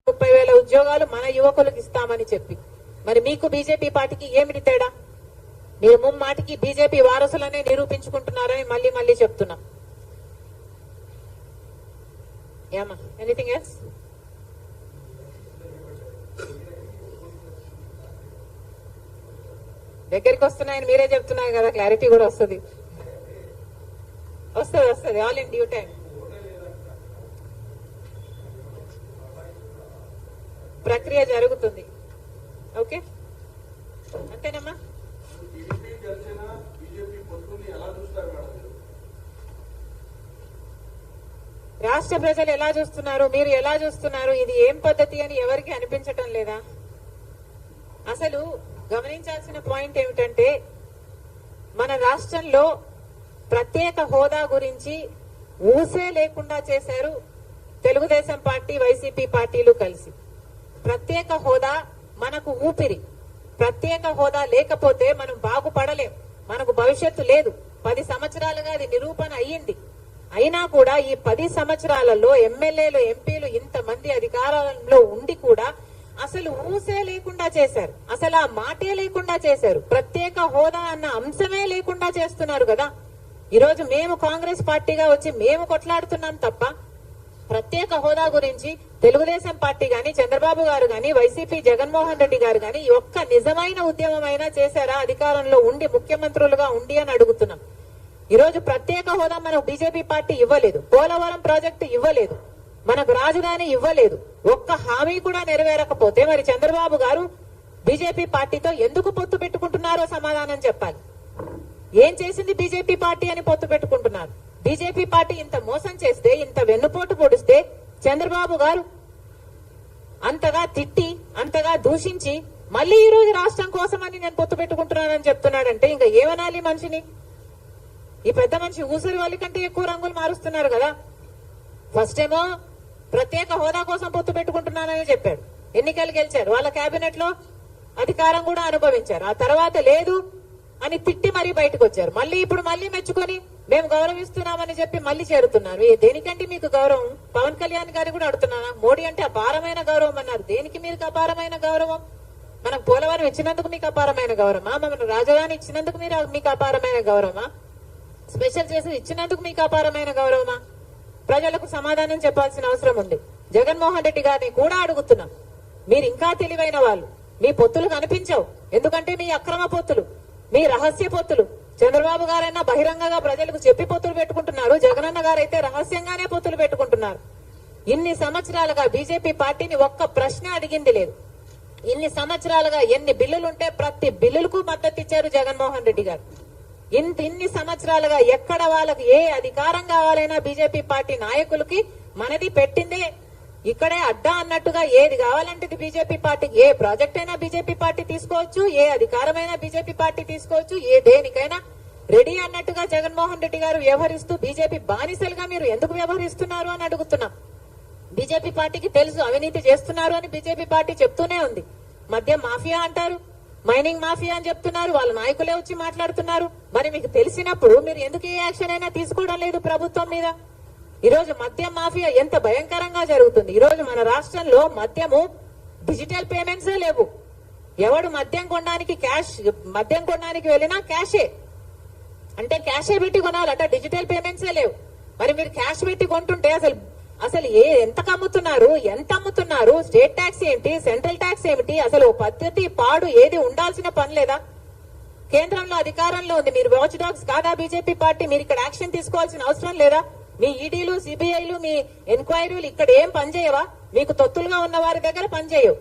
30,000 ఉద్యోగాలు మన యువకులకు ఇస్తామని చెప్పి మరి మీకు బీజేపీ పార్టీకి ఏమిటి తేడా? మీరు ముమ్మాటికి బీజేపీ వారసులనే నిరూపించుకుంటున్నారని మళ్ళీ మళ్ళీ చెప్తున్నాం. ఏమా ఎనీథింగ్ ఎల్స్? దగ్గరికి వస్తున్నాయని మీరే చెప్తున్నారు కదా, క్లారిటీ కూడా వస్తుంది. వస్తుంది ఆల్ ఇన్ డ్యూ టైం. ప్రక్రియ జరుగుతుంది. ఓకే, అంతేనమ్మా. రాష్ట్ర ప్రజలు ఎలా చూస్తున్నారు, మీరు ఎలా చూస్తున్నారు? ఇది ఏం పద్ధతి అని ఎవరికి అనిపించటం లేదా? అసలు గమనించాల్సిన పాయింట్ ఏమిటంటే, మన రాష్ట్రంలో ప్రత్యేక హోదా గురించి ఊసే లేకుండా చేశారు తెలుగుదేశం పార్టీ, వైసీపీ పార్టీలు కలిసి. ప్రత్యేక హోదా మనకు ఊపిరి. ప్రత్యేక హోదా లేకపోతే మనం బాగుపడలేం, మనకు భవిష్యత్తు లేదు. 10 సంవత్సరాలుగా అది నిరూపణ అయ్యింది. అయినా కూడా ఈ 10 సంవత్సరాలలో ఎమ్మెల్యేలు, ఎంపీలు ఇంతమంది అధికారంలో ఉండి కూడా అసలు ఊసే లేకుండా చేశారు. అసలు ఆ మాటే లేకుండా చేశారు. ప్రత్యేక హోదా అన్న అంశమే లేకుండా చేస్తున్నారు కదా. ఈరోజు మేము కాంగ్రెస్ పార్టీగా వచ్చి మేము కొట్లాడుతున్నాం తప్ప ప్రత్యేక హోదా గురించి తెలుగుదేశం పార్టీ గాని, చంద్రబాబు గారు గాని, వైసీపీ జగన్మోహన్ రెడ్డి గారు గాని ఒక్క నిజమైన ఉద్యమమైనా చేశారా అధికారంలో ఉండి, ముఖ్యమంత్రులుగా ఉండి అని అడుగుతున్నాం. ఈరోజు ప్రత్యేక హోదా మనకు బీజేపీ పార్టీ ఇవ్వలేదు. పోలవరం ప్రాజెక్టు ఇవ్వలేదు. మనకు రాజధాని ఇవ్వలేదు. ఒక్క హామీ కూడా నెరవేరకపోతే మరి చంద్రబాబు గారు బీజేపీ పార్టీతో ఎందుకు పొత్తు పెట్టుకుంటున్నారో సమాధానం చెప్పాలి. ఏం చేసింది బీజేపీ పార్టీ అని పొత్తు పెట్టుకుంటున్నారు? బీజేపీ పార్టీ ఇంత మోసం చేస్తే, ఇంత వెన్నుపోటు పొడిస్తే చంద్రబాబు గారు అంతగా తిట్టి, అంతగా దూషించి మళ్ళీ ఈ రోజు రాష్ట్రం కోసమని నేను పొత్తు పెట్టుకుంటున్నానని చెప్తున్నాడంటే ఇంకా ఏమనాలి మనిషిని? ఈ పెద్ద మనిషి ఊసరి వాళ్ళ కంటే ఎక్కువ రంగులు మారుస్తున్నారు కదా. ఫస్ట్ ఏమో ప్రత్యేక హోదా కోసం పొత్తు పెట్టుకుంటున్నానని చెప్పాడు. ఎన్నికలు గెలిచారు, వాళ్ళ కేబినెట్ లో అధికారం కూడా అనుభవించారు. ఆ తర్వాత లేదు అని తిట్టి మరీ బయటకు వచ్చారు. మళ్ళీ ఇప్పుడు మళ్ళీ మెచ్చుకొని మేము గౌరవిస్తున్నామని చెప్పి మళ్ళీ చేరుతున్నారు. దేనికంటే మీకు గౌరవం? పవన్ కళ్యాణ్ గారు కూడా అడుగుతున్నానా? మోడీ అంటే అపారమైన గౌరవం అన్నారు. దేనికి మీరు అపారమైన గౌరవం? మనకు పోలవరం ఇచ్చినందుకు మీకు అపారమైన గౌరవమా? మన రాజధాని ఇచ్చినందుకు మీకు అపారమైన గౌరవమా? స్పెషల్ చేసి ఇచ్చినందుకు మీకు అపారమైన గౌరవమా? ప్రజలకు సమాధానం చెప్పాల్సిన అవసరం ఉంది. జగన్మోహన్ రెడ్డి గారిని కూడా అడుగుతున్నాం. మీరు ఇంకా తెలివైన వాళ్ళు. మీ పొత్తులు కనిపించవు. ఎందుకంటే మీ అక్రమ పొత్తులు, మీ రహస్య పొత్తులు. చంద్రబాబు గారైనా బహిరంగంగా ప్రజలకు చెప్పి పొత్తులు పెట్టుకుంటున్నారు. జగనన్న గారైతే రహస్యంగానే పొత్తులు పెట్టుకుంటున్నారు. ఇన్ని సంవత్సరాలుగా బీజేపీ పార్టీని ఒక్క ప్రశ్న అడిగింది లేదు. ఇన్ని సంవత్సరాలుగా ఎన్ని బిల్లులుంటే ప్రతి బిల్లులకు మద్దతు ఇచ్చారు జగన్మోహన్ రెడ్డి గారు. ఇన్ని సంవత్సరాలుగా ఎక్కడ వాళ్ళకి ఏ అధికారం కావాలైనా బీజేపీ పార్టీ నాయకులకి మనది పెట్టిందే. ఇక్కడే అడ్డా అన్నట్టుగా ఏది కావాలంటే బీజేపీ పార్టీకి, ఏ ప్రాజెక్ట్ అయినా బీజేపీ పార్టీ తీసుకోవచ్చు, ఏ అధికారమైనా బీజేపీ పార్టీ తీసుకోవచ్చు, ఏ దేనికైనా రెడీ అన్నట్టుగా జగన్మోహన్ రెడ్డి గారు వ్యవహరిస్తూ బీజేపీ బానిసలుగా మీరు ఎందుకు వ్యవహరిస్తున్నారు అని అడుగుతున్నాం. బీజేపీ పార్టీకి తెలుసు అవినీతి చేస్తున్నారు అని బీజేపీ పార్టీ చెప్తూనే ఉంది. మద్యం మాఫియా అంటారు, మైనింగ్ మాఫియా అని చెప్తున్నారు, వాళ్ళ నాయకులే వచ్చి మాట్లాడుతున్నారు. మరి మీకు తెలిసినప్పుడు మీరు ఎందుకు ఏ యాక్షన్ అయినా తీసుకోవడం లేదు ప్రభుత్వం మీద? ఈ రోజు మద్యం మాఫియా ఎంత భయంకరంగా జరుగుతుంది. ఈ రోజు మన రాష్ట్రంలో మద్యము డిజిటల్ పేమెంట్సే లేవు. ఎవడు మద్యం కొనడానికి వెళ్ళినా క్యాషే, అంటే క్యాషే పెట్టి కొనాలట, డిజిటల్ పేమెంట్సే లేవు. మరి మీరు క్యాష్ పెట్టి కొంటుంటే అసలు ఎంత అమ్ముతున్నారు? స్టేట్ ట్యాక్స్ ఏంటి, సెంట్రల్ ట్యాక్స్ ఏమిటి? అసలు పద్ధతి పాడు ఏది ఉండాల్సిన పని లేదా? కేంద్రంలో అధికారంలో ఉంది. మీరు వాచ్ డాగ్స్ కాదా బీజేపీ పార్టీ? మీరు ఇక్కడ యాక్షన్ తీసుకోవాల్సిన అవసరం లేదా? మీ ఈడీలు, సిబిఐలు, మీ ఎంక్వైరీలు ఇక్కడ ఏం పనిచేయవా? మీకు తొత్తులుగా ఉన్న వారి దగ్గర పనిచేయవు.